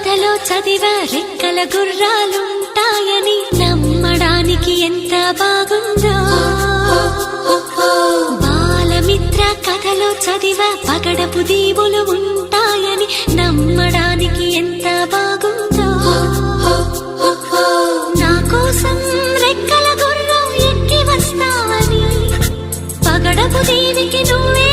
కథలో చదివా రెక్కల గుర్రాలుంటాయని నమ్మడానికి ఎంత బాగుందో. బాలమిత్ర కథలో చదివా పగడపు దీవులు ఉంటాయని నమ్మడానికి ఎంత బాగుందో. నా కోసం రెక్కల గుర్రం ఎక్కి వస్తావని పగడపు దీవికి నువ్వే